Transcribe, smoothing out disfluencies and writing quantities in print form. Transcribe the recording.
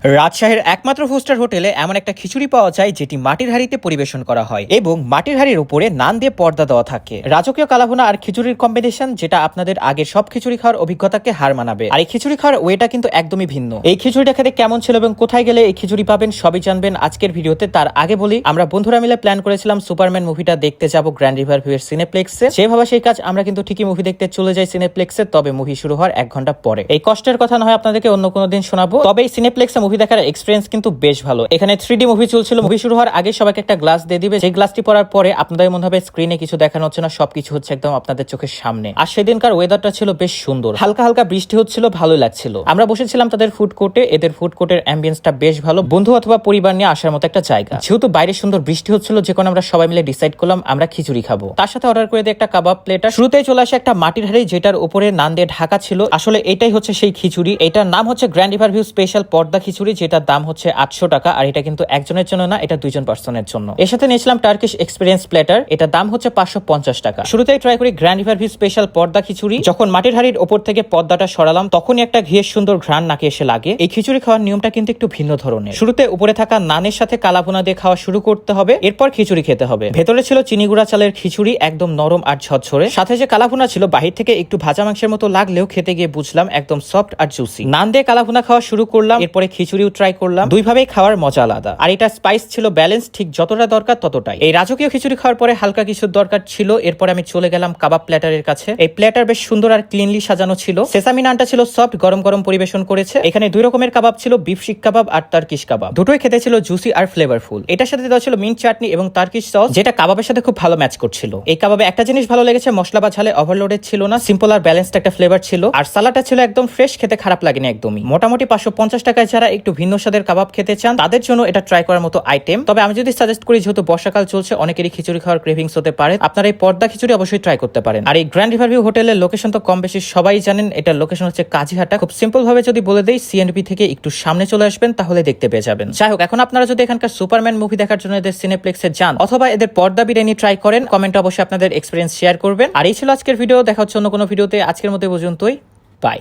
রাজশাহীর একমাত্র ফুস্টার হোটেলে এমন একটা খিচুড়ি পাওয়া যায় যেটি মাটির হাঁড়িতে পরিবেশন করা হয় এবং মাটির হাঁড়ির উপরে নান দিয়ে পর্দা দেওয়া থাকে। রাজকীয় কালাভুনা আর খিচুড়ির কম্বিনেশন যেটা আপনাদের আগের সব খিচুড়ি খাওয়ার অভিজ্ঞতাকে হার মানাবে। আর এই খিচুড়ি খাওয়ার ওয়েটা কিন্তু একদমই ভিন্ন। এই খিচুড়িটা খেতে কেমন ছিল এবং কোথায় গেলে এই খিচুড়ি পাবেন সবই জানবেন আজকের ভিডিওতে। তার আগে বলি, আমরা বন্ধুরা মিলে প্ল্যান করেছিলাম সুপারম্যান মুভিটা দেখতে যাব গ্র্যান্ড রিভার ভিউ এর সিনেপ্লেক্সে। সে ভাবা সেই কাজ, আমরা কিন্তু ঠিকই মুভি দেখতে চলে যাই সিনেপ্লেক্সে। তবে মুভি শুরু হওয়ার 1 ঘন্টা পরে। এই কষ্টের কথা না হয় আপনাদেরকে অন্য কোনো দিন শোনাবো। তবে এই সিনেপ্লেক্সে মুভি দেখার এক্সপিরিয়েন্স কিন্তু বেশ ভালো। এখানে 3D মুভি চলছিল। মুভি শুরু হওয়ার আগে সবাইকে একটা গ্লাস দিয়ে দিবে। সেই গ্লাসটি পড়ার পরে আপনাদের মনে হবে স্ক্রিনে কিছু দেখানো হচ্ছে না, সবকিছু হচ্ছে একদম আপনাদের চোখের সামনে। আর সেদিনকার ওয়েদারটা ছিল বেশ সুন্দর, হালকা হালকা বৃষ্টি হচ্ছিল, ভালোই লাগছিল। আমরা বসেছিলাম তাদের ফুড কোর্টে। এদের ফুড কোর্টের অ্যাম্বিয়েন্সটা বেশ ভালো, বন্ধু অথবা পরিবার নিয়ে আসার মতো একটা জায়গা। যেহেতু বাইরে সুন্দর বৃষ্টি হচ্ছিল, যে কোনো আমরা সবাই মিলে ডিসাইড করলাম আমরা খিচুড়ি খাবো। তার সাথে অর্ডার করে দিয়ে একটা কাবাব প্লেটার। শুরুতেই চলে আসে একটা মাটির হাঁড়ি যেটার উপরে নান দিয়ে ঢাকা ছিল। আসলে এটাই হচ্ছে সেই খিচুড়ি। এটার নাম হচ্ছে গ্র্যান্ড রিভার ভিউ স্পেশাল পর্দা খিচুড়ি, যেটার দাম হচ্ছে 800 টাকা। আর এটা কিন্তু একজনের জন্য না, এটা 2জন পার্সনের জন্য। এর সাথে নিয়েছিলাম টার্কিশ এক্সপিরিয়েন্স প্লেটার, এটা দাম হচ্ছে 550 টাকা। শুরুতেই ট্রাই করি গ্র্যান্ড রিভার ভিউ স্পেশাল পর্দা খিচুড়ি। যখন মাটির হাঁড়ির ওপর থেকে পর্দাটা সরালাম তখনই একটা ঘিয়ের সুন্দর ঘ্রাণ নাকে এসে লাগে। এই খিচুড়ি খাওয়ার নিয়মটা কিন্তু একটু ভিন্ন ধরনের। শুরুতে উপরে থাকা নানের সাথে কালাভুনা দিয়ে খাওয়া শুরু করতে হবে, এরপর খিচুড়ি খেতে হবে। ভেতরে ছিল চিনি গুঁড়া চালের খিচুড়ি, একদম নরম আর ঝরঝরে। সাথে যে কালাভুনা ছিল বাহির থেকে একটু ভাজা মাংসের মতো লাগলেও খেতে গিয়ে বুঝলাম একদম সফট আর জুসি। নান দিয়ে কালাভুনা খাওয়া শুরু করলাম, এরপরে খিচুড়িও ট্রাই করলাম। দুইভাবেই খাওয়ার মজা আলাদা। আর এটা স্পাইস ছিল ব্যালেন্স, ঠিক যতটা দরকার ততটাই। এই রাজকীয় খিচুড়ি খাওয়ার পরে হালকা কিছুর দরকার ছিল। এরপরে আমি চলে গেলাম কাবাব প্ল্যাটারের কাছে। এই প্ল্যাটার বেশ সুন্দর আর ক্লিনলি সাজানো ছিল। সেসামি নানটা ছিল সফট, গরম গরম পরিবেশন করেছে। এখানে 2 রকমের কাবাব ছিল, বিফ শিক কাবাব আর টার্কিশ কাবাব। দুটোই খেতে ছিল জুসি আর ফ্লেভারফুল। এটার সাথে দেওয়া ছিল মিন্ট চাটনি এবং টার্কিশ সস, যেটা কাবাবের সাথে খুব ভালো ম্যাচ করছিল। এই কাবাবে একটা জিনিস ভালো লেগেছে, মশলা বা ঝালে ওভারলোডেড ছিল না, সিম্পল আর ব্যালেন্সড একটা ফ্লেভার ছিল। আর সালাডটা ছিল একদম ফ্রেশ, খেতে খারাপ লাগেনি একদমই। মোটামুটি 550 টাকায় যারা একটু ভিন্ন স্বাদের কাবাব খেতে চান তাদের জন্য এটা ট্রাই করার মতো আইটেম। তবে আমি যদি সাজেস্ট করি, যেহেতু বর্ষাকাল চলছে, অনেকেরই খিচুড়ি খাওয়ার ক্রেভিংস হতে পারে, আপনারা এই পর্দা খিচুড়ি অবশ্যই ট্রাই করতে পারেন। আর এই গ্র্যান্ড রিভার ভিউ হোটেলের লোকেশন তো কম বেশি সবাই জানেন। এটার লোকেশন হচ্ছে কাজীহাটা। খুব সিম্পল ভাবে যদি বলে দেই, সিএনপি থেকে একটু সামনে চলে আসবেন তাহলে দেখতে পেয়ে যাবেন। যাই হোক, এখন আপনারা যদি এখানকার সুপারম্যান মুভি দেখার জন্য এদের সিনেপ্লেক্সে যান অথবা এদের পর্দা বিরিয়ানি ট্রাই করেন, কমেন্টে অবশ্যই আপনাদের এক্সপিরিয়েন্স শেয়ার করবেন। আর এই ছিল আজকের ভিডিও। দেখা হচ্ছে অন্য কোনো ভিডিওতে। আজকের মতো পর্যন্তই, বাই।